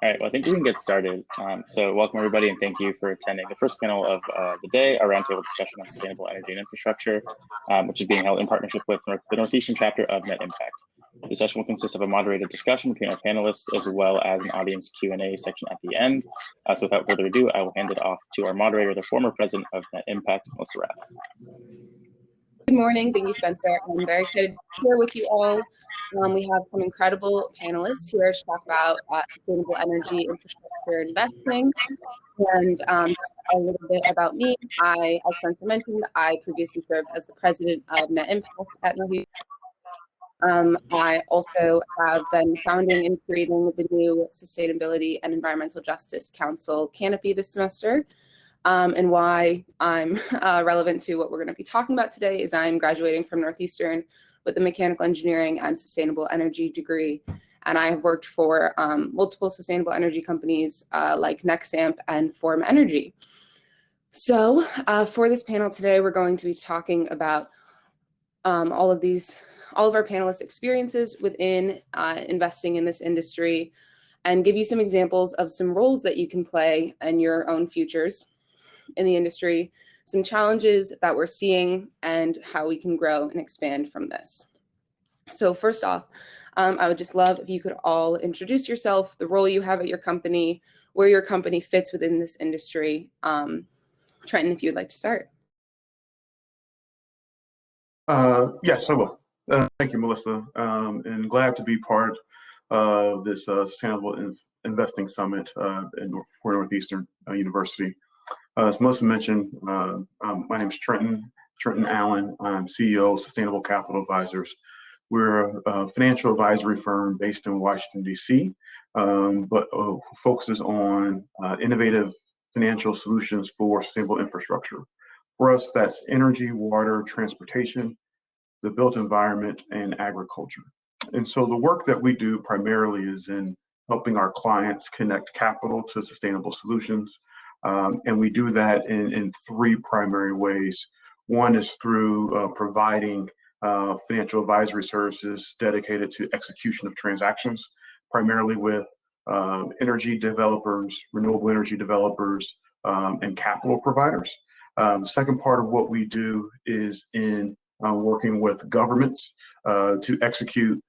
All right, well, I think we can get started. So welcome everybody, and thank you for attending the first panel of the day, our roundtable discussion on sustainable energy and infrastructure, which is being held in partnership with the Northeastern chapter of Net Impact. The session will consist of a moderated discussion between our panelists, as well as an audience Q&A section at the end. So without further ado, I will hand it off to our moderator, the former president of Net Impact, Melissa Rath. Good morning. Thank you, Spencer. I'm very excited to share with you all. We have some incredible panelists here to talk about sustainable energy infrastructure investing. And just a little bit about me. As Spencer mentioned, I previously served as the president of Net Impact at Northeastern. I also have been founding and creating the new Sustainability and Environmental Justice Council Canopy this semester. And why I'm relevant to what we're going to be talking about today is I'm graduating from Northeastern with a mechanical engineering and sustainable energy degree. And I have worked for multiple sustainable energy companies like Nexamp and Form Energy. So for this panel today, we're going to be talking about all of our panelists' experiences within investing in this industry and give you some examples of some roles that you can play in your own futures in the industry, some challenges that we're seeing, and how we can grow and expand from this. So first off, I would just love if you could all introduce yourself, the role you have at your company, where your company fits within this industry. Trenton, if you'd like to start. Yes, I will. Thank you, Melissa, and glad to be part of this Sustainable Investing Summit for Northeastern University. As Melissa mentioned, my name is Trenton Allen. I'm CEO of Sustainable Capital Advisors. We're a financial advisory firm based in Washington, D.C., but focuses on innovative financial solutions for sustainable infrastructure. For us, that's energy, water, transportation, the built environment, and agriculture. And so the work that we do primarily is in helping our clients connect capital to sustainable solutions. And we do that in three primary ways. One is through providing financial advisory services dedicated to execution of transactions, primarily with energy developers, renewable energy developers, and capital providers. The second part of what we do is in working with governments to execute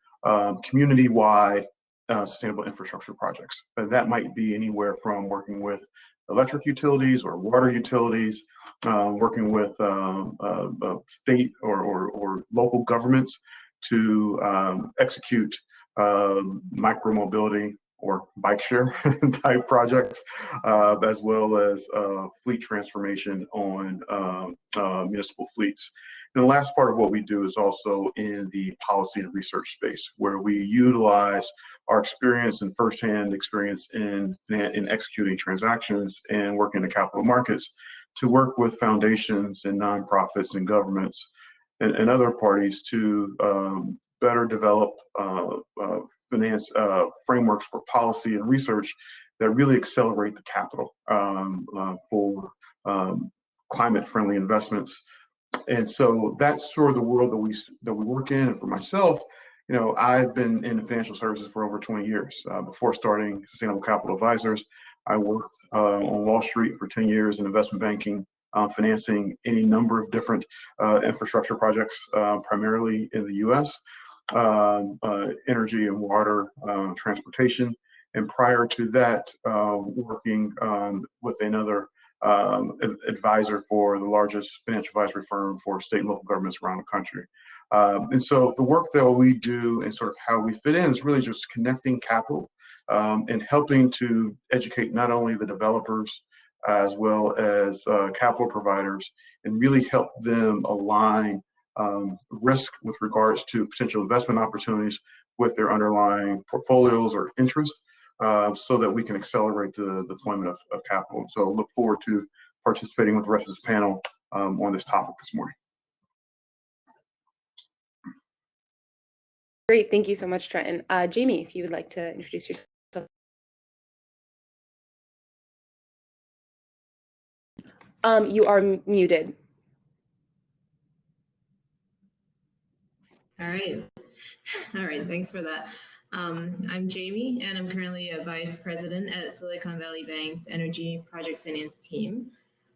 community-wide sustainable infrastructure projects. And that might be anywhere from working with electric utilities or water utilities, working with state or local governments to execute micro-mobility or bike share type projects, as well as fleet transformation on municipal fleets. And the last part of what we do is also in the policy and research space, where we utilize our experience and firsthand experience in executing transactions and working in the capital markets to work with foundations and nonprofits and governments and other parties to better develop finance frameworks for policy and research that really accelerate the capital for climate-friendly investments. And so that's sort of the world that we work in. And for myself, you know, I've been in financial services for over 20 years. Before starting Sustainable Capital Advisors, I worked on Wall Street for 10 years in investment banking, financing any number of different infrastructure projects, primarily in the U.S., energy and water, transportation. And prior to that, working with another advisor for the largest financial advisory firm for state and local governments around the country. And so the work that we do and sort of how we fit in is really just connecting capital and helping to educate not only the developers as well as capital providers and really help them align risk with regards to potential investment opportunities with their underlying portfolios or interests, so that we can accelerate the deployment of capital. So look forward to participating with the rest of this panel on this topic this morning. Great, thank you so much, Trenton. Jamie, if you would like to introduce yourself. You are muted. All right, thanks for that. I'm Jamie, and I'm currently a vice president at Silicon Valley Bank's Energy Project Finance team.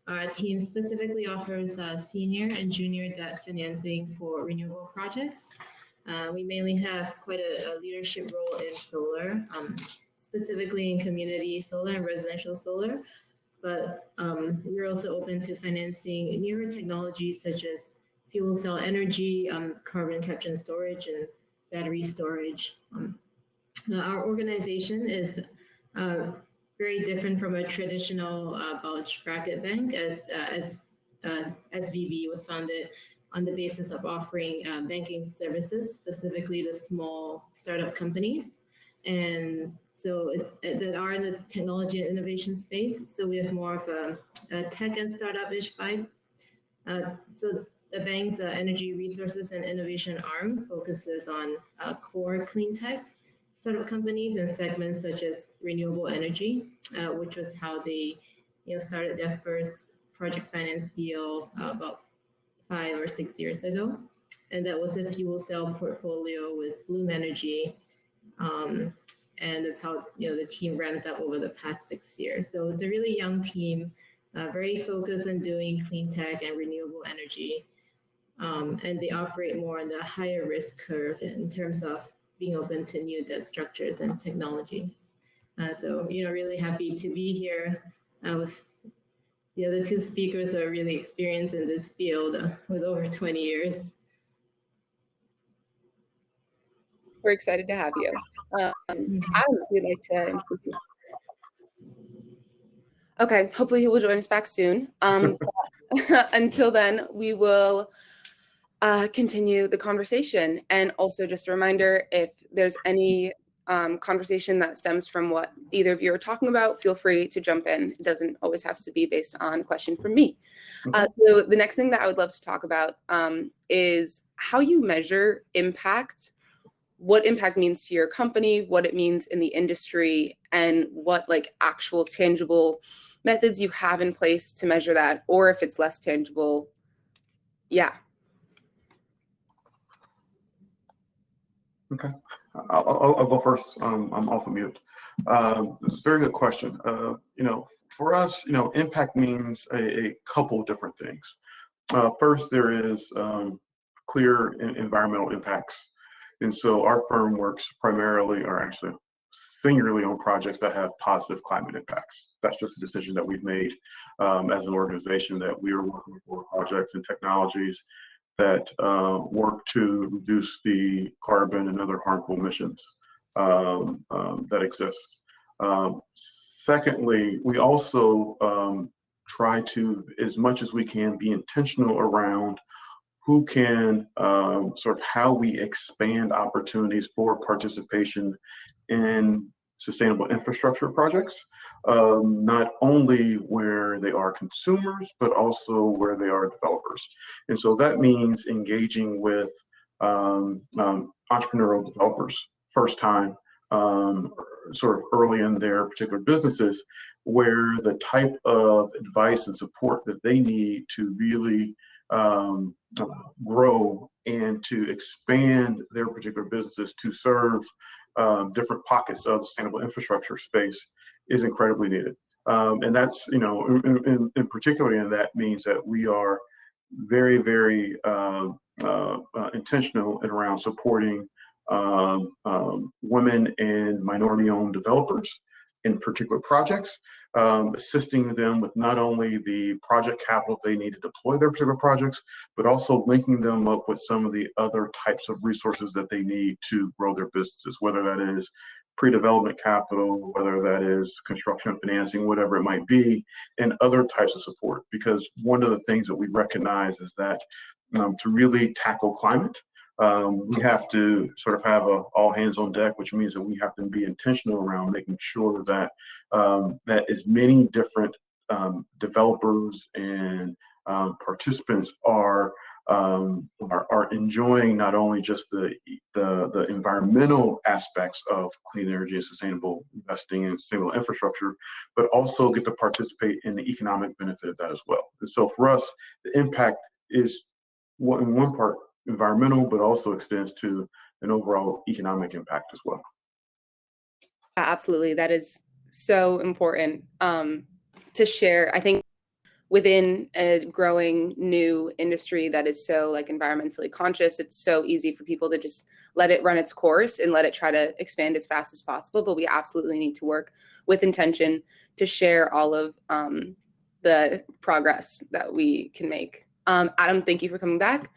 Our team specifically offers senior and junior debt financing for renewable projects. We mainly have quite a leadership role in solar, specifically in community solar and residential solar. But we're also open to financing newer technologies such as fuel cell energy, carbon capture and storage, and battery storage. Our organization is very different from a traditional bulge bracket bank, as SVB was founded on the basis of offering banking services, specifically to small startup companies, and so that are in the technology and innovation space. So we have more of a tech and startup-ish vibe. So the bank's energy resources and innovation arm focuses on core clean tech startup companies in segments such as renewable energy, which was how they started their first project finance deal about 5 or 6 years ago. And that was a fuel cell portfolio with Bloom Energy. And that's how the team ramped up over the past 6 years. So it's a really young team, very focused on doing clean tech and renewable energy. And they operate more on the higher risk curve in terms of being open to new debt structures and technology. So, really happy to be here with the other two speakers who are really experienced in this field with over 20 years. We're excited to have you. Adam, if you'd like to introduce you. Okay, hopefully he will join us back soon. Until then, we will continue the conversation. And also just a reminder, if there's any conversation that stems from what either of you are talking about, feel free to jump in. It doesn't always have to be based on a question from me. So the next thing that I would love to talk about is how you measure impact, what impact means to your company, what it means in the industry, and what actual tangible methods you have in place to measure that, or if it's less tangible. Yeah. Okay, I'll go first. I'm off of mute. This is a very good question. For us, impact means a couple different things. First, there is clear environmental impacts. And so our firm works primarily, or actually singularly, on projects that have positive climate impacts. That's just a decision that we've made as an organization, that we are working for projects and technologies that work to reduce the carbon and other harmful emissions that exist. Secondly, we also try to, as much as we can, be intentional around who can sort of how we expand opportunities for participation in sustainable infrastructure projects, not only where they are consumers, but also where they are developers. And so that means engaging with entrepreneurial developers, first time, sort of early in their particular businesses, where the type of advice and support that they need to really grow and to expand their particular businesses to serve different pockets of the sustainable infrastructure space is incredibly needed. And that's, in particularly in that means that we are very, very intentional around supporting women and minority-owned developers in particular projects, assisting them with not only the project capital they need to deploy their particular projects, but also linking them up with some of the other types of resources that they need to grow their businesses, whether that is pre-development capital, whether that is construction financing, whatever it might be, and other types of support. Because one of the things that we recognize is that to really tackle climate, we have to sort of have a all hands on deck, which means that we have to be intentional around making sure that that as many different developers and participants are enjoying not only just the environmental aspects of clean energy and sustainable investing in sustainable infrastructure, but also get to participate in the economic benefit of that as well. And so for us, the impact is in one part environmental, but also extends to an overall economic impact as well. Absolutely. That is so important to share. I think within a growing new industry that is so like environmentally conscious, it's so easy for people to just let it run its course and let it try to expand as fast as possible. But we absolutely need to work with intention to share all of the progress that we can make. Adam, thank you for coming back.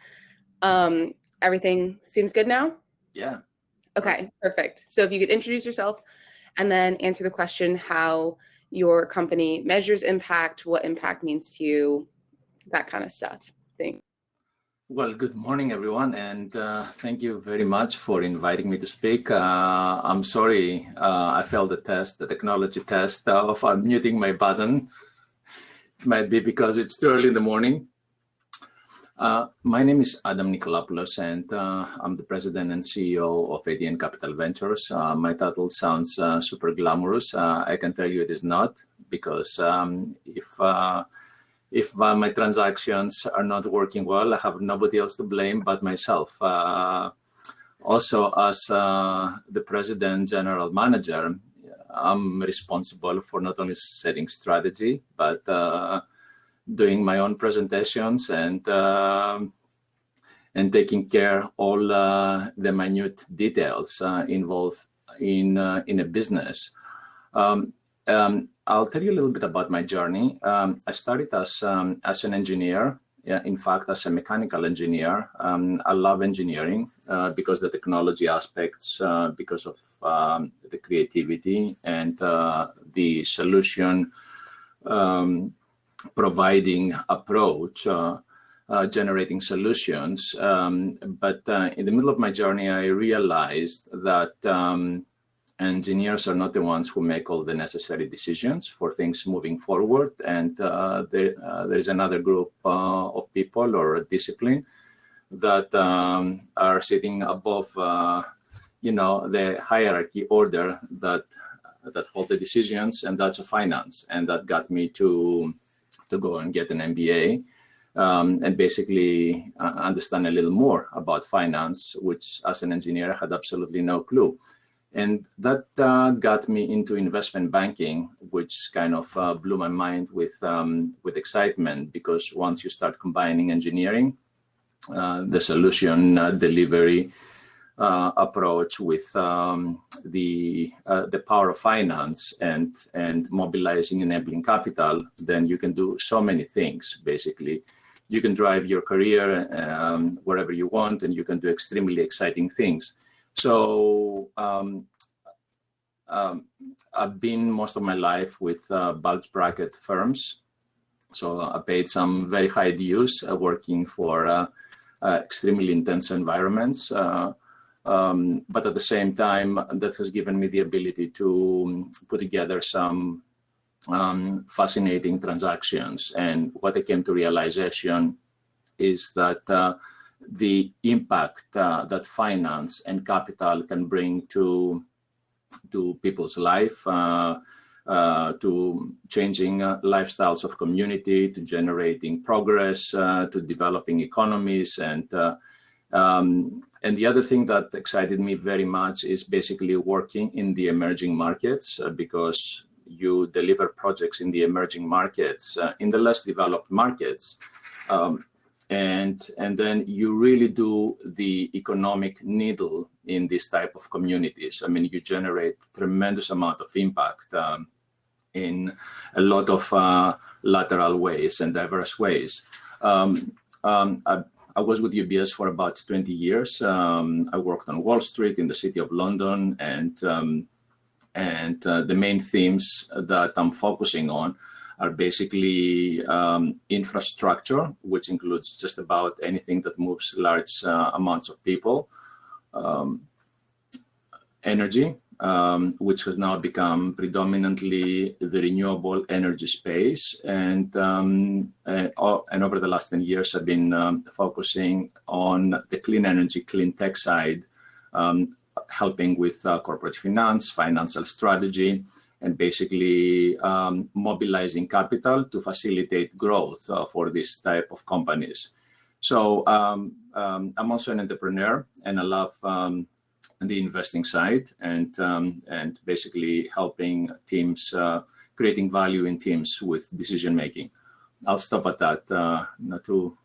Everything seems good now? Yeah. Okay, perfect. So if you could introduce yourself and then answer the question how your company measures impact, what impact means to you, that kind of stuff. Thanks. Well, good morning, everyone, and thank you very much for inviting me to speak. I'm sorry I failed the technology test of unmuting my button. It might be because it's too early in the morning. My name is Adam Nikolopoulos, and I'm the president and CEO of ADN Capital Ventures. My title sounds super glamorous. I can tell you it is not, because if my transactions are not working well, I have nobody else to blame but myself. Also, as the president general manager, I'm responsible for not only setting strategy, but doing my own presentations and taking care all the minute details involved in a business. I'll tell you a little bit about my journey. I started as an engineer, in fact, as a mechanical engineer. I love engineering because the technology aspects, because of the creativity and the solution providing approach, generating solutions. But in the middle of my journey, I realized that engineers are not the ones who make all the necessary decisions for things moving forward. And there's another group of people or discipline that are sitting above, the hierarchy order that hold the decisions, and that's a finance. And that got me to go and get an MBA and basically understand a little more about finance, which as an engineer I had absolutely no clue. And that got me into investment banking, which kind of blew my mind with excitement, because once you start combining engineering, the solution delivery approach with the power of finance and mobilizing enabling capital, then you can do so many things. Basically, you can drive your career wherever you want, and you can do extremely exciting things. So I've been most of my life with bulge bracket firms. So I paid some very high dues working for extremely intense environments. But at the same time, that has given me the ability to put together some fascinating transactions. And what I came to realization is that the impact that finance and capital can bring to people's life, to changing lifestyles of community, to generating progress, to developing economies. And the other thing that excited me very much is basically working in the emerging markets, because you deliver projects in the emerging markets, in the less developed markets. And then you really do the economic needle in this type of communities. I mean, you generate tremendous amount of impact in a lot of lateral ways and diverse ways. I was with UBS for about 20 years. I worked on Wall Street in the city of London, and the main themes that I'm focusing on are basically infrastructure, which includes just about anything that moves large amounts of people, energy, which has now become predominantly the renewable energy space. And over the last 10 years, I've been focusing on the clean energy, clean tech side, helping with corporate finance, financial strategy, and basically mobilizing capital to facilitate growth for this type of companies. So I'm also an entrepreneur, and I love the investing side, and basically helping teams, creating value in teams with decision making. I'll stop at that, not to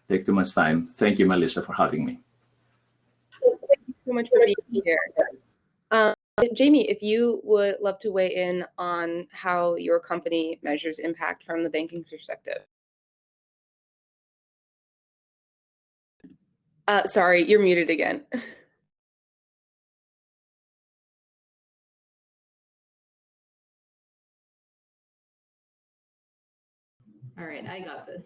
take too much time. Thank you, Melissa, for having me. Thank you so much for being here. Jamie, if you would love to weigh in on how your company measures impact from the banking perspective. Sorry, you're muted again. All right, I got this.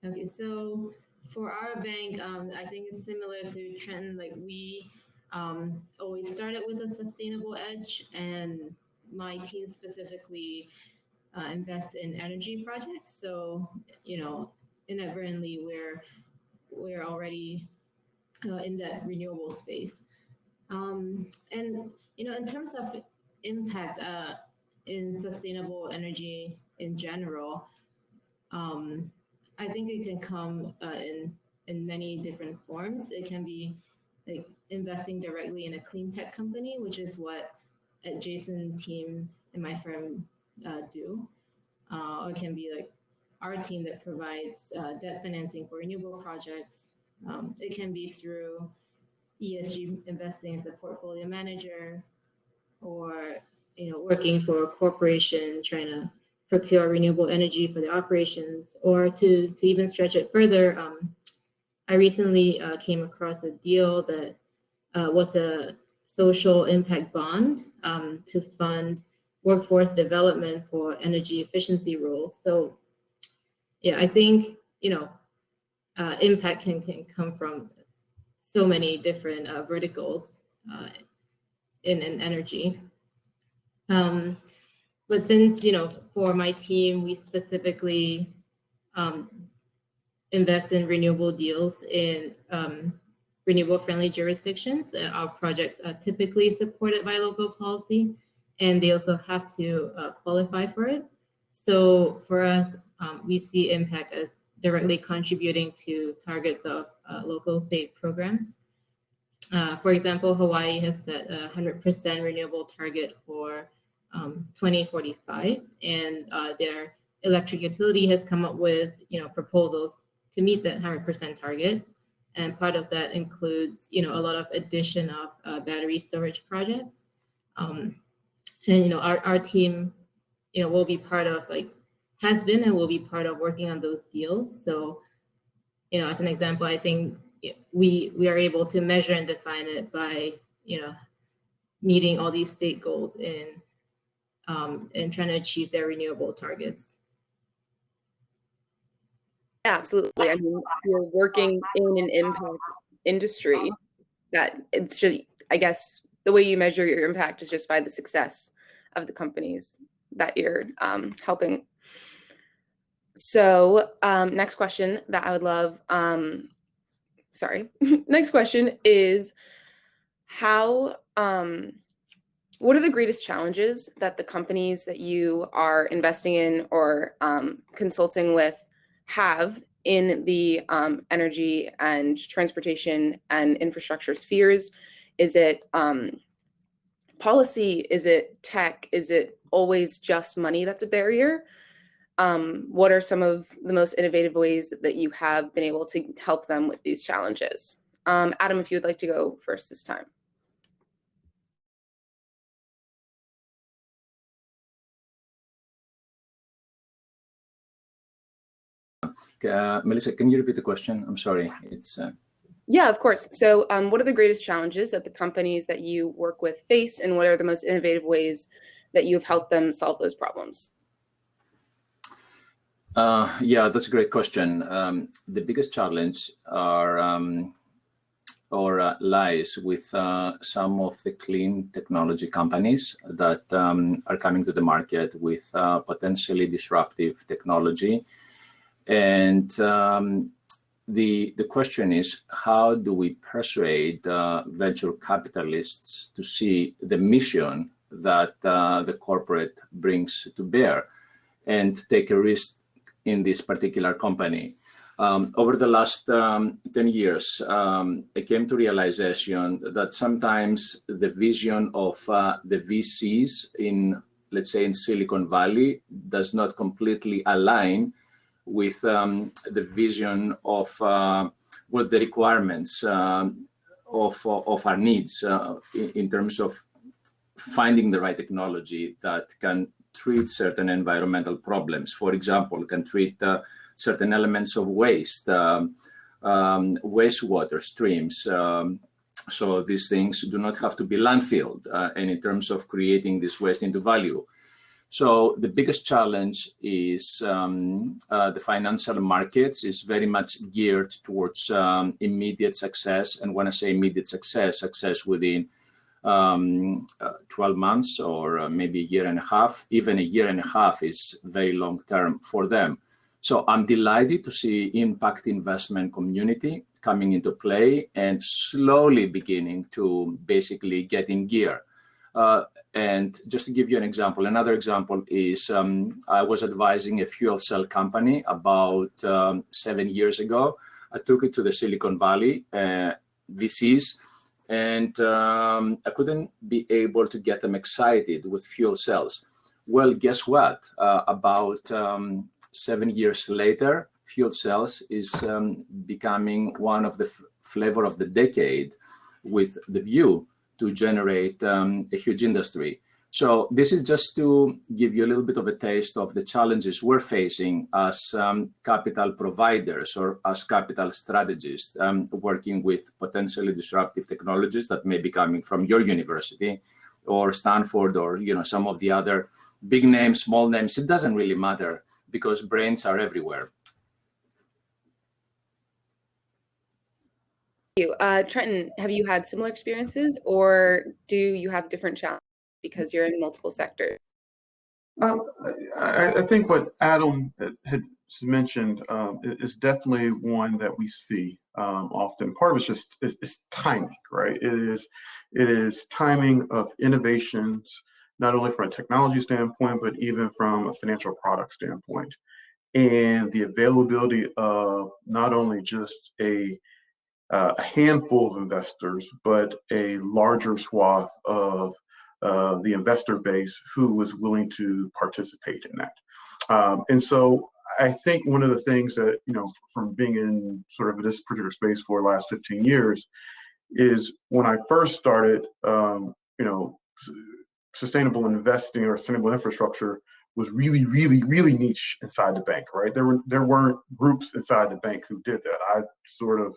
Okay, so for our bank, I think it's similar to Trenton. Like we always started with a sustainable edge, and my team specifically invests in energy projects. So inadvertently, we're already in that renewable space. And in terms of impact in sustainable energy in general, I think it can come in many different forms. It can be like investing directly in a clean tech company, which is what adjacent teams in my firm do. Or it can be like our team that provides debt financing for renewable projects. It can be through ESG investing as a portfolio manager, or working for a corporation trying to procure renewable energy for the operations, or to even stretch it further. I recently came across a deal that was a social impact bond to fund workforce development for energy efficiency roles. So yeah, I think impact can come from so many different verticals in energy. But since, for my team, we specifically invest in renewable deals in renewable-friendly jurisdictions, our projects are typically supported by local policy, and they also have to qualify for it. So for us, we see impact as directly contributing to targets of local state programs. For example, Hawaii has set a 100% renewable target for 2045, and their electric utility has come up with proposals to meet that 100% target, and part of that includes a lot of addition of battery storage projects, and our team will be part of, has been and will be part of working on those deals. So as an example, I think we are able to measure and define it by meeting all these state goals and trying to achieve their renewable targets. Yeah, absolutely. I mean, you're working in an impact industry that it's just, I guess, the way you measure your impact is just by the success of the companies that you're helping. So next question that I would love, next question is what are the greatest challenges that the companies that you are investing in or consulting with have in the energy and transportation and infrastructure spheres? Is it policy? Is it tech? Is it always just money that's a barrier? What are some of the most innovative ways that you have been able to help them with these challenges? Adam, if you would like to go first this time. Melissa, can you repeat the question? I'm sorry. Yeah, of course. So what are the greatest challenges that the companies that you work with face, and what are the most innovative ways that you've helped them solve those problems? Yeah, that's a great question. The biggest challenge lies with some of the clean technology companies that are coming to the market with potentially disruptive technology. And the question is, how do we persuade venture capitalists to see the mission that the corporate brings to bear and take a risk in this particular company? Over the last 10 years, I came to realization that sometimes the vision of the VCs in, let's say, in Silicon Valley does not completely align with the vision of what the requirements of our needs in terms of finding the right technology that can treat certain environmental problems. For example, can treat certain elements of waste, wastewater streams. So these things do not have to be landfilled, and in terms of creating this waste into value. So the biggest challenge is the financial markets is very much geared towards immediate success. And when I say immediate success, success within 12 months or maybe a year and a half. Even a year and a half is very long term for them. So I'm delighted to see impact investment community coming into play and slowly beginning to basically get in gear. And just to give you an example, another example is I was advising a fuel cell company about 7 years ago. I took it to the Silicon Valley VCs, and I couldn't be able to get them excited with fuel cells. Well, guess what? About 7 years later, fuel cells is becoming one of the flavor of the decade, with the view to generate a huge industry. So this is just to give you a little bit of a taste of the challenges we're facing as capital providers or as capital strategists, working with potentially disruptive technologies that may be coming from your university or Stanford or some of the other big names, small names. It doesn't really matter because brains are everywhere. Trenton, have you had similar experiences, or do you have different challenges because you're in multiple sectors? I think what Adam had mentioned is definitely one that we see often. Part of it's just it's timing, right? It is timing of innovations, not only from a technology standpoint, but even from a financial product standpoint, and the availability of not only just a handful of investors, but a larger swath of the investor base who was willing to participate in that. And so I think one of the things that, from being in sort of this particular space for the last 15 years is when I first started, sustainable investing or sustainable infrastructure was really, really, really niche inside the bank, right? There weren't groups inside the bank who did that. I sort of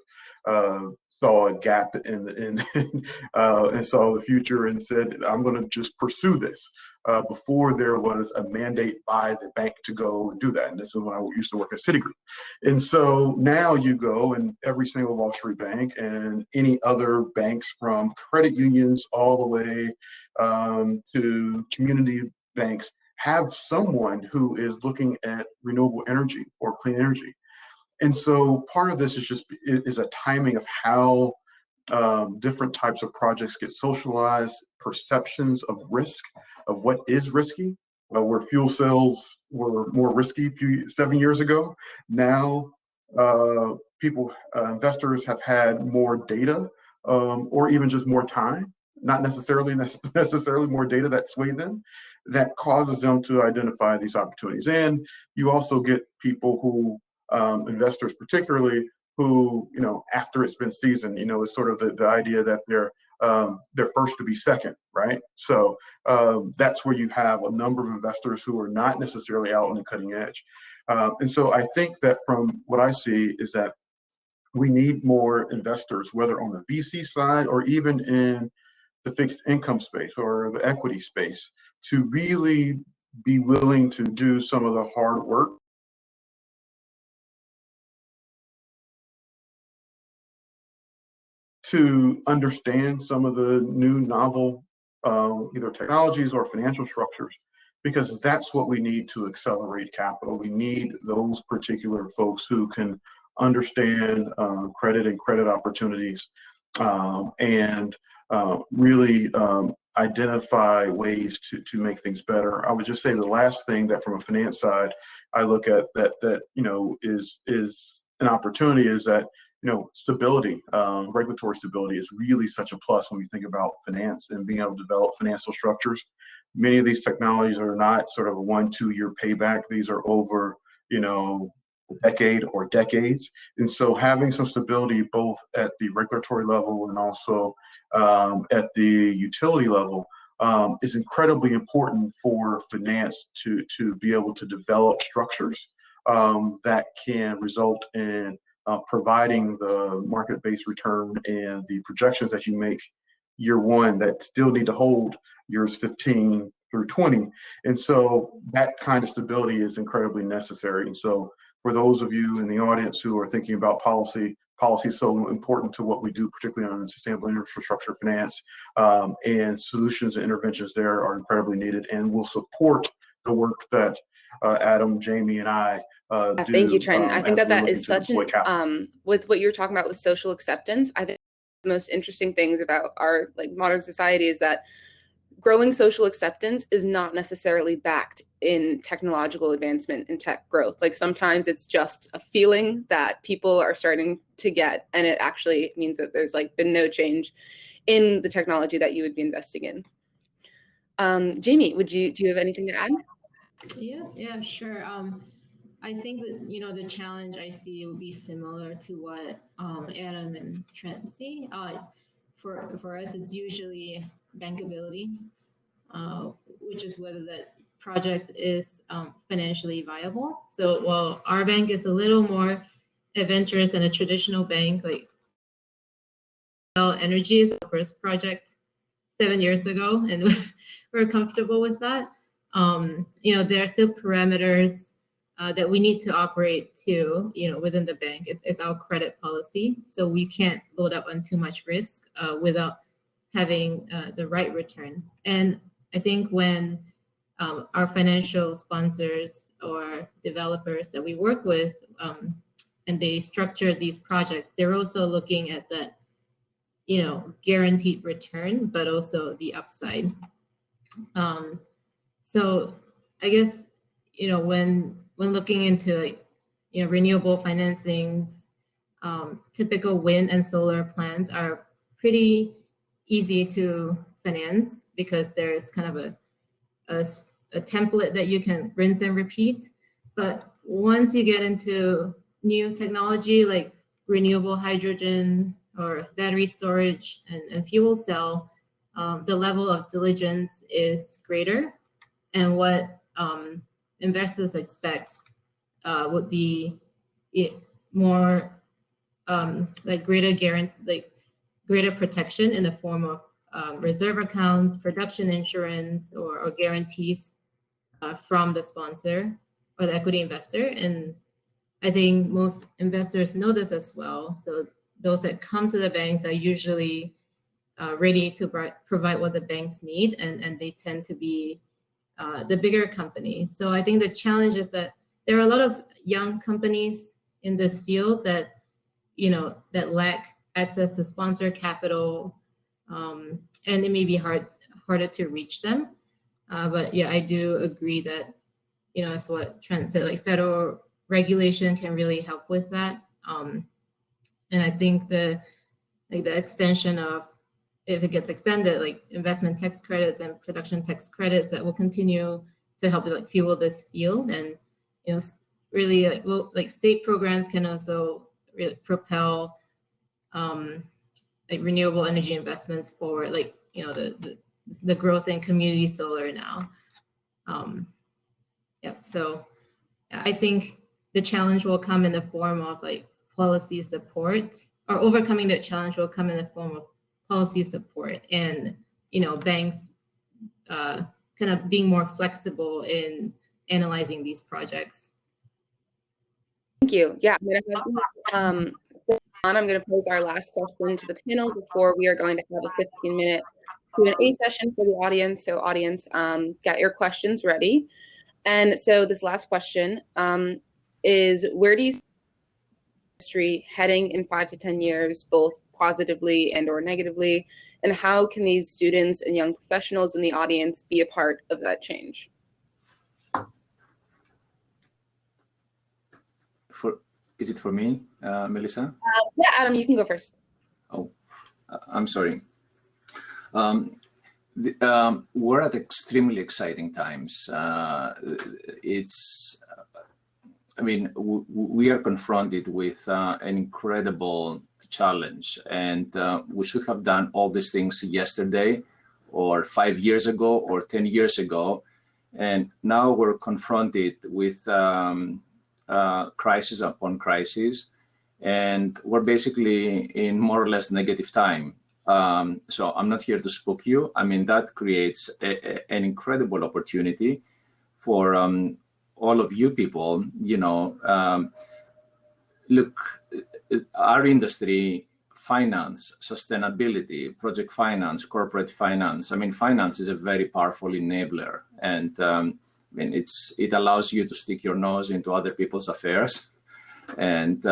saw a gap and saw the future and said, I'm going to just pursue this before there was a mandate by the bank to go and do that. And this is when I used to work at Citigroup. And so now you go and every single Wall Street bank and any other banks from credit unions all the way to community banks have someone who is looking at renewable energy or clean energy. And so part of this is a timing of how different types of projects get socialized, perceptions of risk, of what is risky, where fuel cells were more risky 7 years ago. Now investors have had more data or even just more time, not necessarily more data that sway them, that causes them to identify these opportunities. And you also get people who, investors particularly, who, after it's been seasoned, is sort of the idea that they're first to be second, right? So that's where you have a number of investors who are not necessarily out on the cutting edge. And so I think that from what I see is that we need more investors, whether on the VC side or even in the fixed income space or the equity space, to really be willing to do some of the hard work to understand some of the new novel either technologies or financial structures, because that's what we need to accelerate capital. We need those particular folks who can understand credit and credit opportunities and really identify ways to make things better. I would just say the last thing that from a finance side, I look at that is an opportunity is that, stability, regulatory stability is really such a plus when you think about finance and being able to develop financial structures. Many of these technologies are not sort of a 1-2 year payback. These are over, a decade or decades. And so having some stability both at the regulatory level and also at the utility level is incredibly important for finance to be able to develop structures that can result in providing the market-based return and the projections that you make year one that still need to hold years 15 through 20. And so that kind of stability is incredibly necessary. And so for those of you in the audience who are thinking about policy is so important to what we do, particularly on sustainable infrastructure finance, and solutions and interventions there are incredibly needed and will support the work that Adam, Jamie, and I do. Thank you, Trent. I think that is such an with what you're talking about with social acceptance. I think the most interesting things about our modern society is that growing social acceptance is not necessarily backed in technological advancement and tech growth. Sometimes it's just a feeling that people are starting to get, and it actually means that there's been no change in the technology that you would be investing in. Jamie, do you have anything to add? Yeah, sure. I think that, the challenge I see will be similar to what Adam and Trent see. For us, it's usually bankability, which is whether that project is financially viable. So while our bank is a little more adventurous than a traditional bank, Energy is the first project 7 years ago, and we're comfortable with that. There are still parameters that we need to operate to, within the bank. It's our credit policy, so we can't load up on too much risk without having the right return. And I think when our financial sponsors or developers that we work with, and they structure these projects, they're also looking at that, guaranteed return, but also the upside. So I guess, when looking into renewable financings, typical wind and solar plants are pretty easy to finance because there's kind of a template that you can rinse and repeat. But once you get into new technology like renewable hydrogen or battery storage and fuel cell, the level of diligence is greater. And what investors expect would be more greater protection in the form of reserve accounts, production insurance, or guarantees from the sponsor or the equity investor. And I think most investors know this as well. So those that come to the banks are usually ready to provide what the banks need, and they tend to be the bigger companies. So I think the challenge is that there are a lot of young companies in this field that, that lack access to sponsor capital, and it may be harder to reach them. But yeah, I do agree that, as what Trent said, federal regulation can really help with that. And I think the extension of, if it gets extended, investment tax credits and production tax credits that will continue to help fuel this field. And, really state programs can also really propel renewable energy investments forward, the growth in community solar now. So I think the challenge will come in the form of policy support, or overcoming that challenge will come in the form of policy support and, banks kind of being more flexible in analyzing these projects. Thank you. Yeah, I'm going to pose our last question to the panel before we are going to have a 15-minute Q&A session for the audience. So audience, get your questions ready. And so this last question is, where do you see the industry heading in 5 to 10 years, both positively and or negatively? And how can these students and young professionals in the audience be a part of that change? Is it for me, Melissa? Yeah, Adam, you can go first. Oh, I'm sorry. We're at extremely exciting times. I mean, we are confronted with an incredible challenge, and we should have done all these things yesterday or 5 years ago or 10 years ago. And now we're confronted with crisis upon crisis, and we're basically in more or less negative time. So I'm not here to spook you. I mean, that creates an incredible opportunity for all of you people. You know, look, our industry, finance, sustainability, project finance, corporate finance. I mean, finance is a very powerful enabler, and I mean, it allows you to stick your nose into other people's affairs, and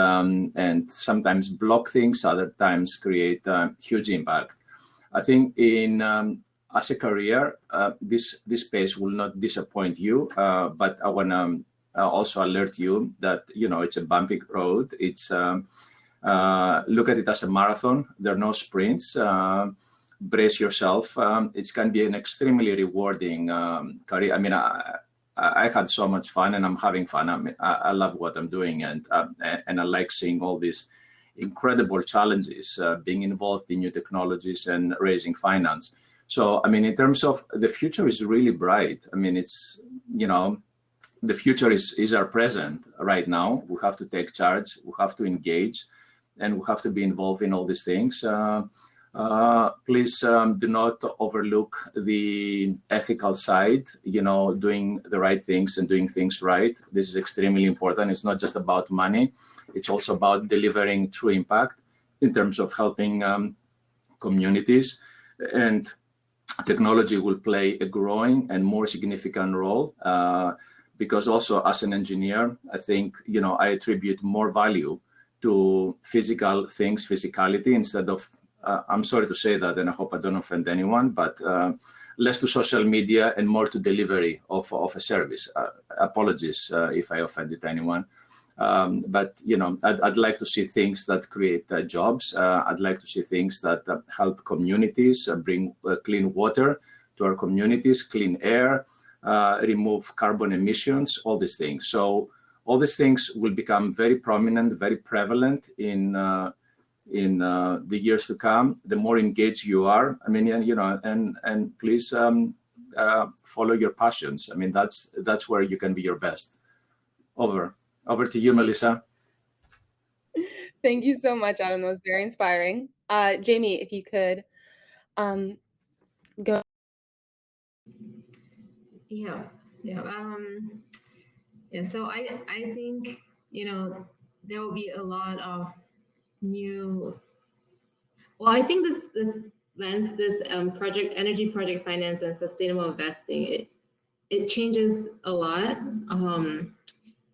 sometimes block things, other times create huge impact. I think as a career, this space will not disappoint you, but I want to also alert you that, you know, it's a bumpy road. It's look at it as a marathon. There are no sprints. Brace yourself. It's going to be an extremely rewarding career. I mean, I had so much fun, and I'm having fun. I mean, I love what I'm doing, and I like seeing all these incredible challenges, being involved in new technologies and raising finance. So, I mean, in terms of the future is really bright. I mean, it's, you know, the future is our present right now. We have to take charge. We have to engage, and we have to be involved in all these things. Please do not overlook the ethical side, you know, doing the right things and doing things right. This is extremely important. It's not just about money. It's also about delivering true impact in terms of helping communities. And technology will play a growing and more significant role, because also as an engineer, I think, you know, I attribute more value to physical things, physicality, instead of, I'm sorry to say that, and I hope I don't offend anyone, but less to social media and more to delivery of a service. Apologies if I offended anyone. But, you know, I'd like to see things that create jobs. I'd like to see things that help communities, bring clean water to our communities, clean air, remove carbon emissions, all these things. So all these things will become very prominent, very prevalent in the years to come. The more engaged you are, I mean, you know, and please follow your passions. I mean, that's where you can be your best. Over to you, Melissa. Thank you so much, Adam. That was very inspiring. Jamie, if you could go. Yeah. So I think, you know, there will be a lot of new. Well, I think this energy project finance and sustainable investing, it changes a lot.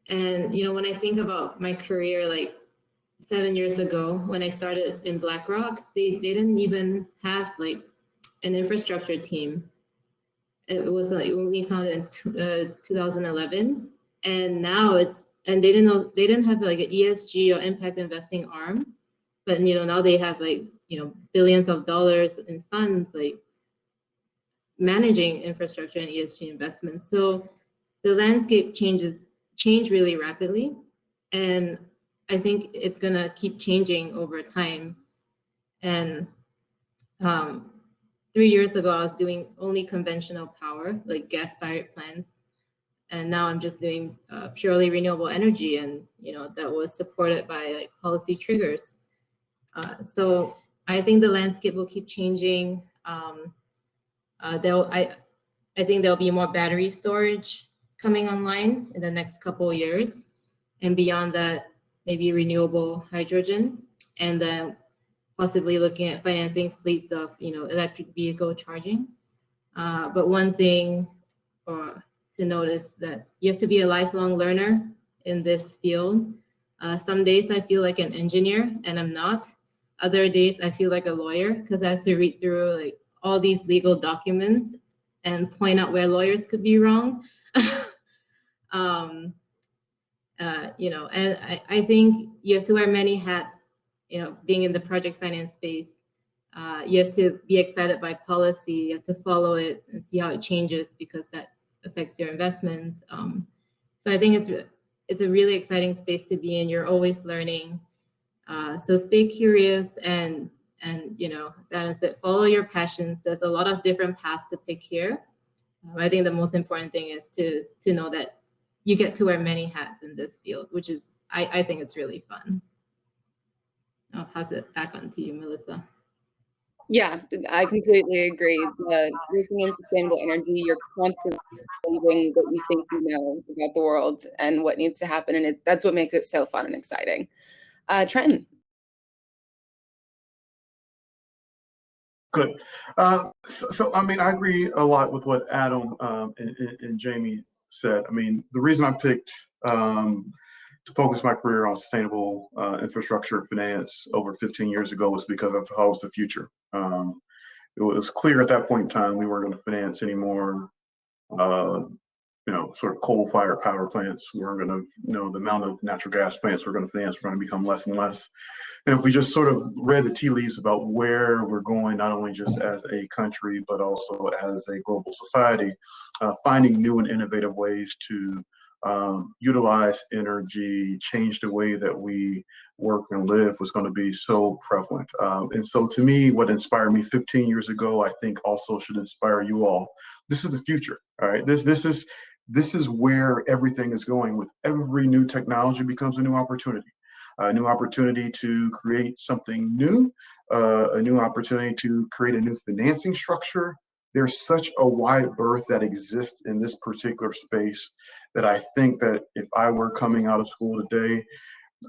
And, you know, when I think about my career, like 7 years ago, when I started in BlackRock, they didn't even have like an infrastructure team. It was like only founded in 2011, and now they didn't have like an ESG or impact investing arm, but, you know, now they have like, you know, billions of dollars in funds like managing infrastructure and ESG investments. So the landscape change really rapidly, and I think it's gonna keep changing over time. And 3 years ago, I was doing only conventional power, like gas-fired plants, and now I'm just doing purely renewable energy, and, you know, that was supported by like policy triggers. So I think the landscape will keep changing. I think there'll be more battery storage coming online in the next couple of years, and beyond that, maybe renewable hydrogen, and then possibly looking at financing fleets of, you know, electric vehicle charging. But one thing to notice that you have to be a lifelong learner in this field. Some days I feel like an engineer, and I'm not. Other days I feel like a lawyer, because I have to read through like all these legal documents and point out where lawyers could be wrong. And I think you have to wear many hats, being in the project finance space. You have to be excited by policy, you have to follow it and see how it changes because that affects your investments. So I think it's a really exciting space to be in. You're always learning. So stay curious and as Adam said, follow your passions. There's a lot of different paths to pick here. I think the most important thing is to know that you get to wear many hats in this field, which is, I think it's really fun. I'll pass it back on to you, Melissa. Yeah, I completely agree. Working in sustainable energy, you're constantly believing what you think you know about the world and what needs to happen, and that's what makes it so fun and exciting. Trenton. Good. So, I mean, I agree a lot with what Adam and Jamie said. I mean, the reason I picked to focus my career on sustainable infrastructure finance over 15 years ago was because that's how was the future. It was clear at that point in time we weren't going to finance any more, sort of coal-fired power plants. We weren't going to, the amount of natural gas plants we're going to finance were going to become less and less. And if we just sort of read the tea leaves about where we're going, not only just as a country, but also as a global society, finding new and innovative ways to utilize energy, change the way that we work and live was going to be so prevalent. And so to me, what inspired me 15 years ago, I think also should inspire you all. This is the future, all right? This is where everything is going. With every new technology becomes a new opportunity. A new opportunity to create something new, a new opportunity to create a new financing structure. There's such a wide berth that exists in this particular space that I think that if I were coming out of school today,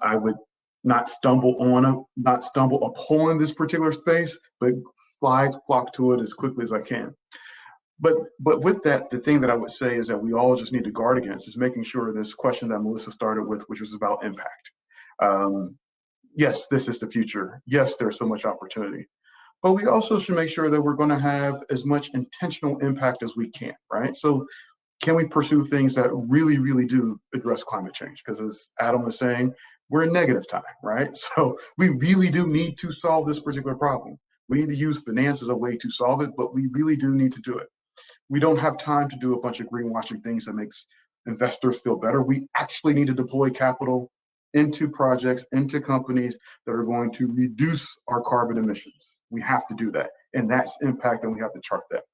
I would not stumble upon this particular space, but flock to it as quickly as I can. But with that, the thing that I would say is that we all just need to guard against is making sure this question that Melissa started with, which was about impact. Yes, this is the future. Yes, there's so much opportunity, but we also should make sure that we're going to have as much intentional impact as we can, right? So can we pursue things that really, really do address climate change? Because as Adam was saying, we're in negative time, right? So we really do need to solve this particular problem. We need to use finance as a way to solve it, but we really do need to do it. We don't have time to do a bunch of greenwashing things that makes investors feel better. We actually need to deploy capital into projects, into companies that are going to reduce our carbon emissions. We have to do that. And that's impact, and we have to chart that.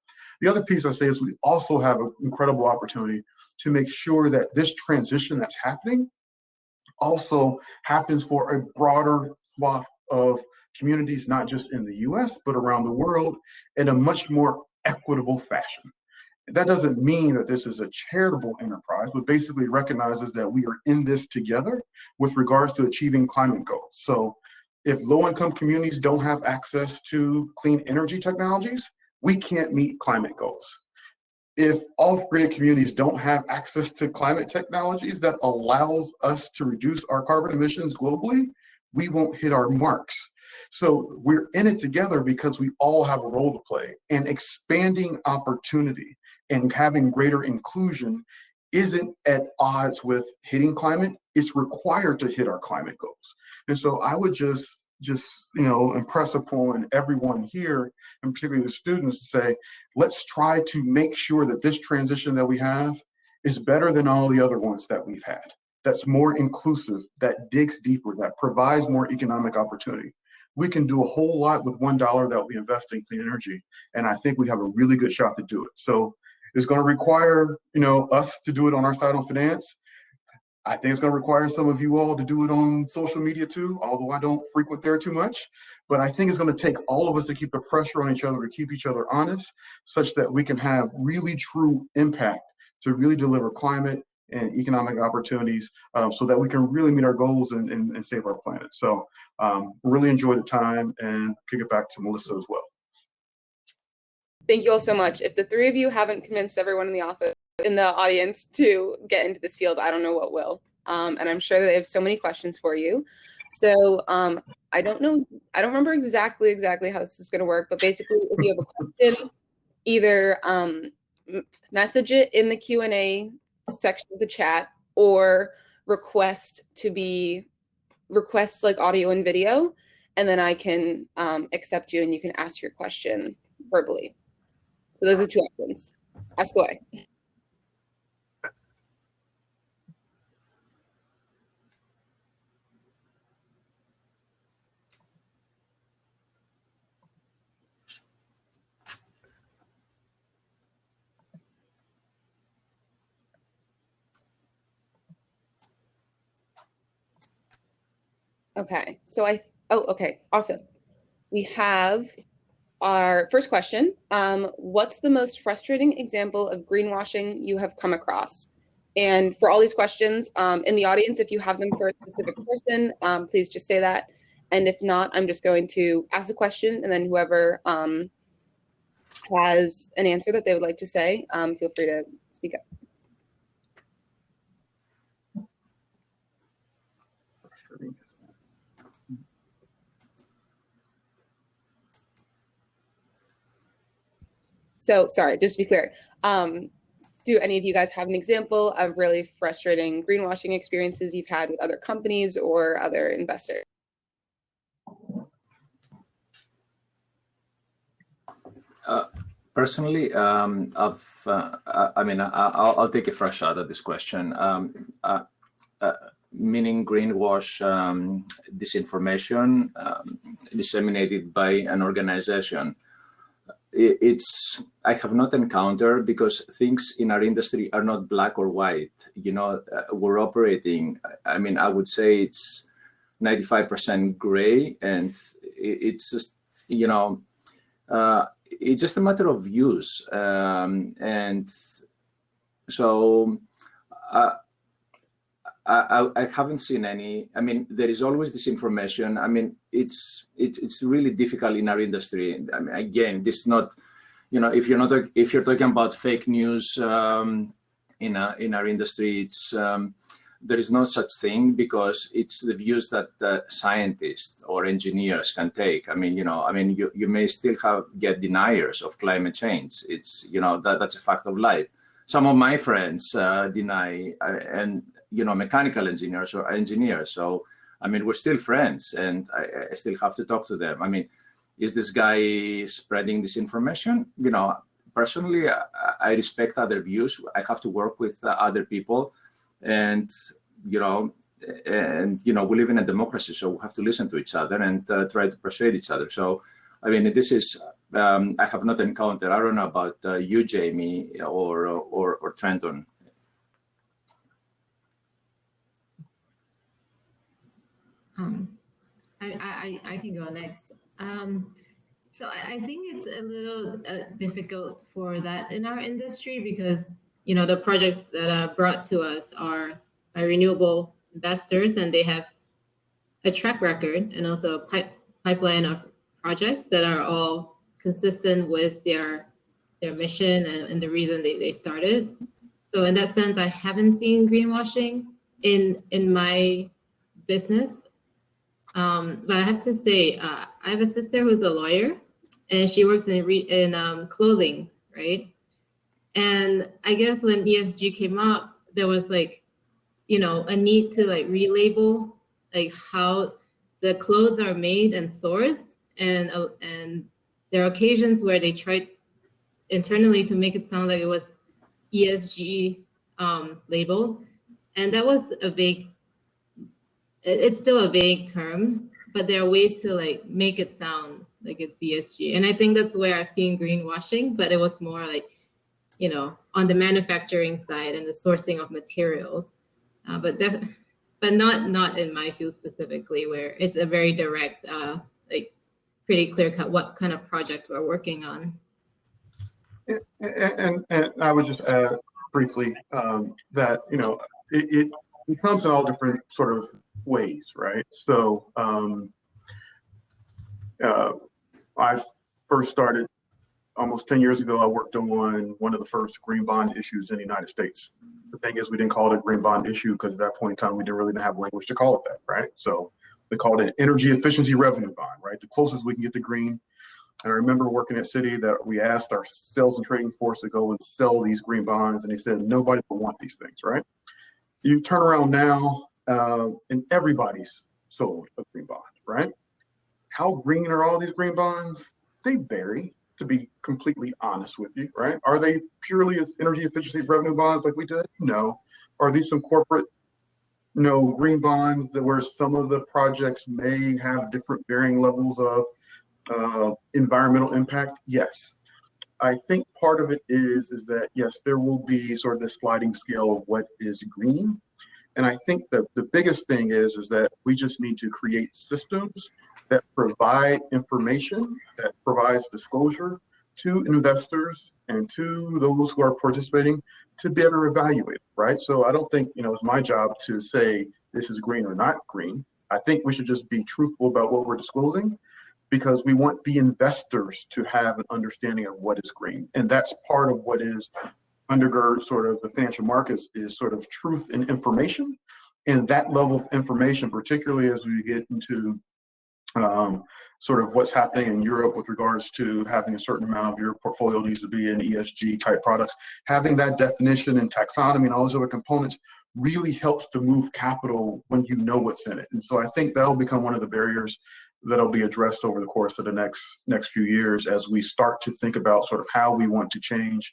The other piece I say is we also have an incredible opportunity to make sure that this transition that's happening also happens for a broader swath of communities, not just in the US, but around the world in a much more equitable fashion. That doesn't mean that this is a charitable enterprise, but basically recognizes that we are in this together with regards to achieving climate goals. So if low-income communities don't have access to clean energy technologies, we can't meet climate goals. If off-grid communities don't have access to climate technologies that allows us to reduce our carbon emissions globally, we won't hit our marks. So we're in it together because we all have a role to play, and expanding opportunity and having greater inclusion isn't at odds with hitting climate. It's required to hit our climate goals. And so I would just impress upon everyone here, and particularly the students, to say, let's try to make sure that this transition that we have is better than all the other ones that we've had. That's more inclusive, that digs deeper, that provides more economic opportunity. We can do a whole lot with $1 that we invest in clean energy, and I think we have a really good shot to do it. So it's going to require, us to do it on our side on finance. I think it's going to require some of you all to do it on social media too, although I don't frequent there too much. But I think it's going to take all of us to keep the pressure on each other, to keep each other honest, such that we can have really true impact to really deliver climate and economic opportunities, so that we can really meet our goals and save our planet. So really enjoy the time, and kick it back to Melissa as well. Thank you all so much. If the three of you haven't convinced everyone in the audience to get into this field, I don't know what will. And I'm sure that they have so many questions for you. So I don't remember exactly how this is going to work, but basically if you have a question, either message it in the Q&A section of the chat, or request like audio and video, and then I can accept you and you can ask your question verbally. So those are two options. Ask away. Okay, so okay, awesome. We have our first question. What's the most frustrating example of greenwashing you have come across? And for all these questions, in the audience, if you have them for a specific person, please just say that. And if not, I'm just going to ask a question, and then whoever has an answer that they would like to say, feel free to speak up. So sorry, just to be clear, do any of you guys have an example of really frustrating greenwashing experiences you've had with other companies or other investors? Personally, I'll take a fresh shot at this question. Meaning greenwash disinformation disseminated by an organization. I have not encountered, because things in our industry are not black or white. You know, we're operating, I would say it's 95% gray, and it's just, you know, it's just a matter of views. And so I haven't seen any. There is always disinformation. It's really difficult in our industry. Again, this is not, you know, if you're talking about fake news in our industry, it's there is no such thing, because it's the views that scientists or engineers can take. You may still get deniers of climate change. It's, you know, that's a fact of life. Some of my friends deny, and you know, mechanical engineers or engineers. So, we're still friends, and I still have to talk to them. Is this guy spreading disinformation? You know, personally, I respect other views. I have to work with other people, and we live in a democracy, so we have to listen to each other and try to persuade each other. So, this is, I have not encountered. I don't know about you, Jamie, or Trenton. I can go next. So I think it's a little difficult for that in our industry, because, you know, the projects that are brought to us are by renewable investors, and they have a track record and also a pipeline of projects that are all consistent with their mission and the reason they started. So in that sense, I haven't seen greenwashing in my business. But I have to say, I have a sister who's a lawyer, and she works in clothing, right? And I guess when ESG came up, there was like, you know, a need to like relabel like how the clothes are made and sourced, and there are occasions where they tried internally to make it sound like it was ESG labeled, and that was a vague. It's still a vague term, but there are ways to like make it sound like it's ESG. And I think that's where I've seen greenwashing, but it was more like, you know, on the manufacturing side and the sourcing of materials, but not in my field specifically, where it's a very direct, like pretty clear cut what kind of project we're working on. And I would just add briefly that, you know, it comes in all different sort of ways, right? So I first started almost 10 years ago. I worked on one of the first green bond issues in the United States. The thing is, we didn't call it a green bond issue because at that point in time, we didn't really have language to call it that, right? So we called it an energy efficiency revenue bond, right? The closest we can get to green. And I remember working at Citi that we asked our sales and trading force to go and sell these green bonds, and they said nobody will want these things, right? You turn around now and everybody's sold a green bond, right? How green are all these green bonds? They vary, to be completely honest with you, right? Are they purely energy efficiency revenue bonds like we did? No. Are these some corporate, green bonds that where some of the projects may have different varying levels of environmental impact? Yes. I think part of it is that, yes, there will be sort of this sliding scale of what is green. And I think that the biggest thing is that we just need to create systems that provide information, that provides disclosure to investors and to those who are participating to better evaluate, right? So I don't think, it's my job to say this is green or not green. I think we should just be truthful about what we're disclosing, because we want the investors to have an understanding of what is green. And that's part of what is undergird sort of the financial markets is sort of truth and information. And that level of information, particularly as we get into sort of what's happening in Europe with regards to having a certain amount of your portfolio needs to be in ESG type products, having that definition and taxonomy and all those other components really helps to move capital when you know what's in it. And so I think that'll become one of the barriers that'll be addressed over the course of the next few years as we start to think about sort of how we want to change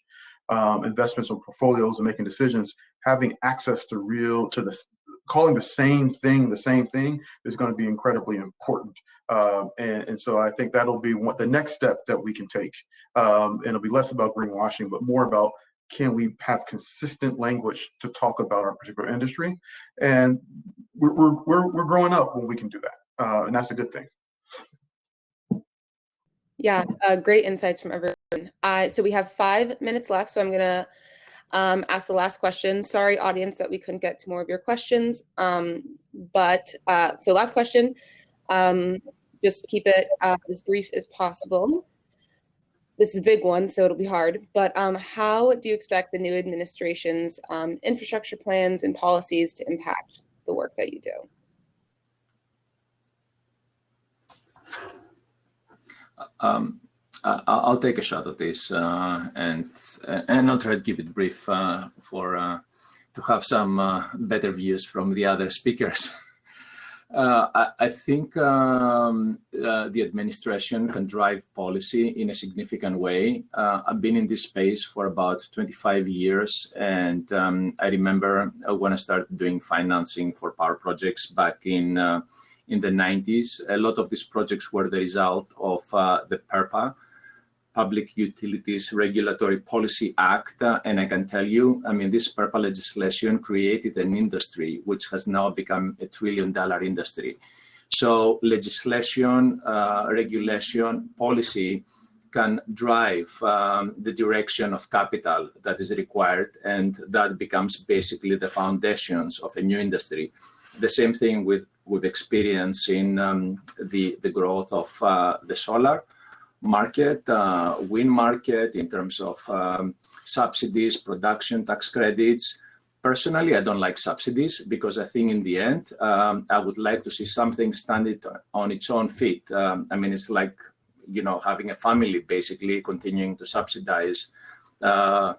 investments or portfolios and making decisions. Having access to calling the same thing is going to be incredibly important. And so I think that'll be the next step that we can take. And it'll be less about greenwashing, but more about, can we have consistent language to talk about our particular industry? And we're growing up when we can do that. And that's a good thing. Yeah, great insights from everyone. So we have 5 minutes left, so I'm going to ask the last question. Sorry, audience, that we couldn't get to more of your questions. So last question, just keep it as brief as possible. This is a big one, so it'll be hard. But how do you expect the new administration's infrastructure plans and policies to impact the work that you do? I'll take a shot at this, and I'll try to keep it brief to have some better views from the other speakers. I think the administration can drive policy in a significant way. I've been in this space for about 25 years, and I remember when I started doing financing for power projects back in the 90s. A lot of these projects were the result of the PURPA, Public Utilities Regulatory Policy Act. And I can tell you, this PURPA legislation created an industry which has now become a $1 trillion industry. So legislation, regulation, policy can drive the direction of capital that is required, and that becomes basically the foundations of a new industry. The same thing with experience in the growth of the solar market, wind market, in terms of subsidies, production tax credits. Personally, I don't like subsidies, because I think in the end, I would like to see something standing on its own feet. It's like, having a family basically continuing to subsidize the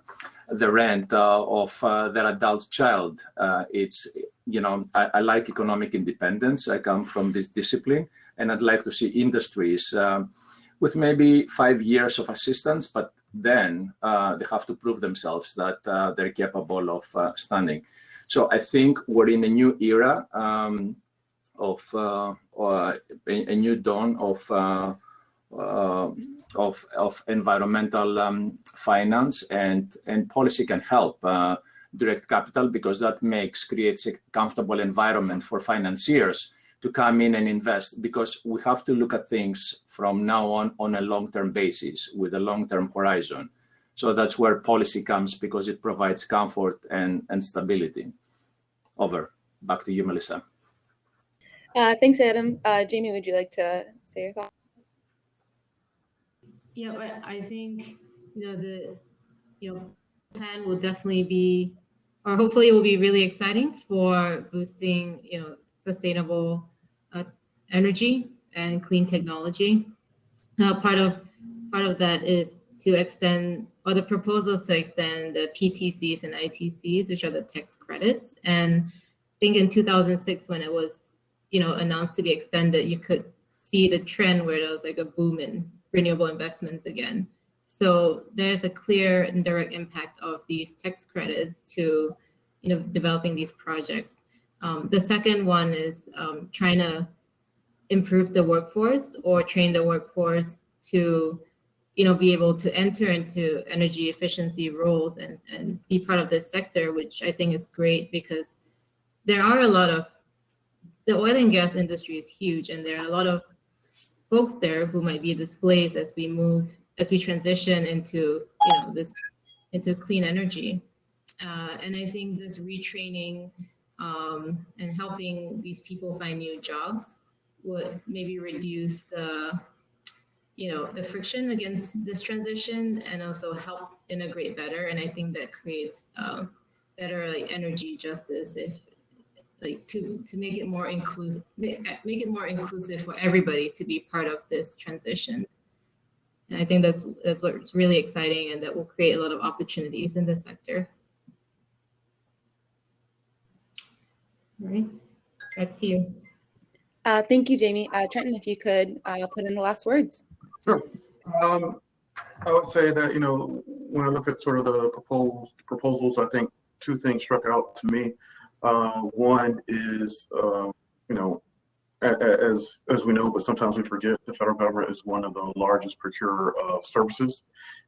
rent of their adult child. I like economic independence. I come from this discipline, and I'd like to see industries with maybe 5 years of assistance, but then they have to prove themselves that they're capable of standing. So I think we're in a new era of a new dawn of environmental finance, and policy can help direct capital, because that creates a comfortable environment for financiers to come in and invest, because we have to look at things from now on a long-term basis with a long-term horizon. So that's where policy comes, because it provides comfort and stability. Over. Back to you, Melissa. Thanks, Adam. Jamie, would you like to say your thoughts? Yeah, I think the plan will definitely be, or hopefully it will be really exciting for boosting sustainable energy and clean technology. Part of that is to extend, or the proposals to extend the PTCs and ITCs, which are the tax credits. And I think in 2006, when it was, announced to be extended, you could see the trend where there was like a boom in renewable investments again. So there's a clear and direct impact of these tax credits to, developing these projects. The second one is trying to improve the workforce or train the workforce to, be able to enter into energy efficiency roles and be part of this sector, which I think is great because there are a lot of, the oil and gas industry is huge, and there are a lot of folks there who might be displaced as we transition into, into clean energy. And I think this retraining and helping these people find new jobs would maybe reduce the, the friction against this transition and also help integrate better. And I think that creates better energy justice to make it more inclusive, make it more inclusive for everybody to be part of this transition. And I think that's what's really exciting, and that will create a lot of opportunities in this sector. All right, back to you. Thank you, Jamie. Trenton, if you could put in the last words. Sure. I would say that, when I look at sort of the proposals, I think two things struck out to me. One is, as we know, but sometimes we forget, the federal government is one of the largest procurer of services.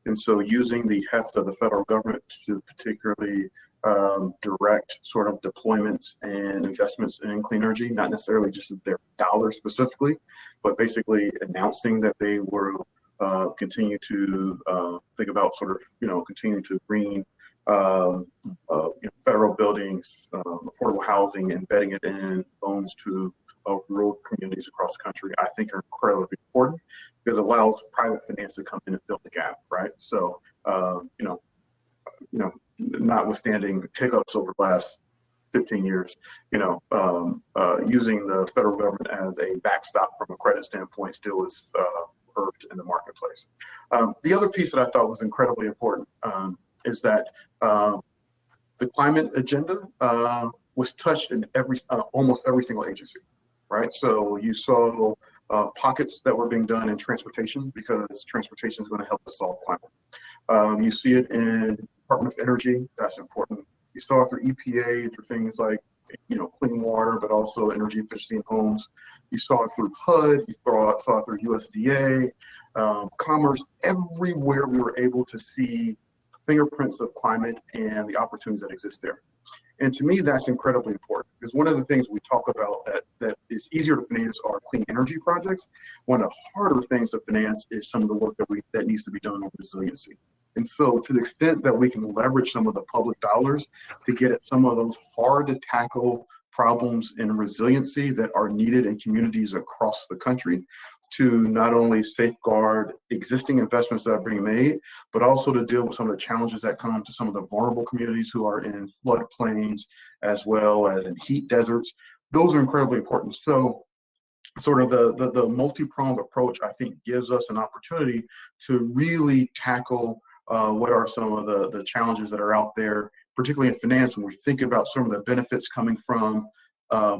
And so using the heft of the federal government to particularly direct sort of deployments and investments in clean energy, not necessarily just their dollars specifically, but basically announcing that they will continue to think about sort of, continue to green federal buildings, affordable housing, embedding it in loans to rural communities across the country, I think are incredibly important because it allows private finance to come in and fill the gap, right? So, notwithstanding hiccups over the last 15 years, using the federal government as a backstop from a credit standpoint still is heard in the marketplace. The other piece that I thought was incredibly important is that the climate agenda was touched in almost every single agency, right? So you saw pockets that were being done in transportation because transportation is going to help us solve climate. You see it in Department of Energy, that's important. You saw it through EPA, through things like, clean water, but also energy efficiency in homes. You saw it through HUD, you saw it through USDA, commerce. Everywhere we were able to see fingerprints of climate and the opportunities that exist there. And to me, that's incredibly important because one of the things we talk about that is easier to finance are clean energy projects. One of the harder things to finance is some of the work that needs to be done on resiliency. And so to the extent that we can leverage some of the public dollars to get at some of those hard to tackle problems in resiliency that are needed in communities across the country to not only safeguard existing investments that are being made, but also to deal with some of the challenges that come to some of the vulnerable communities who are in floodplains as well as in heat deserts. Those are incredibly important. So sort of the multi-pronged approach, I think, gives us an opportunity to really tackle what are some of the challenges that are out there, particularly in finance, when we think about some of the benefits coming from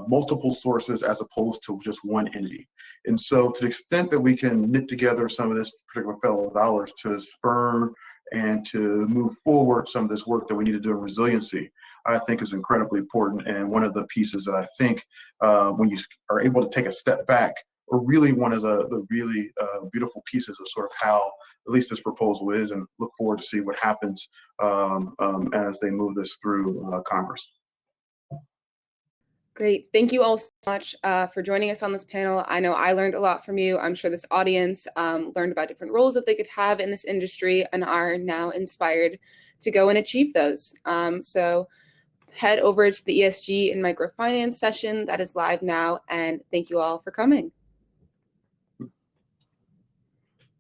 multiple sources as opposed to just one entity. And so to the extent that we can knit together some of this particular federal dollars to spur and to move forward some of this work that we need to do in resiliency, I think is incredibly important. And one of the pieces that I think when you are able to take a step back, or really one of the really beautiful pieces of sort of how at least this proposal is, and look forward to see what happens as they move this through Congress. Great. Thank you all so much for joining us on this panel. I know I learned a lot from you. I'm sure this audience learned about different roles that they could have in this industry and are now inspired to go and achieve those. So head over to the ESG and microfinance session that is live now. And thank you all for coming.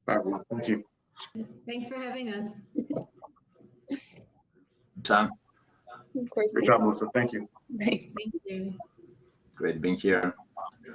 Thank you. Thanks for having us. Sam, Of course. Great job, Melissa. Thank you. Thanks. Thank you. great being here.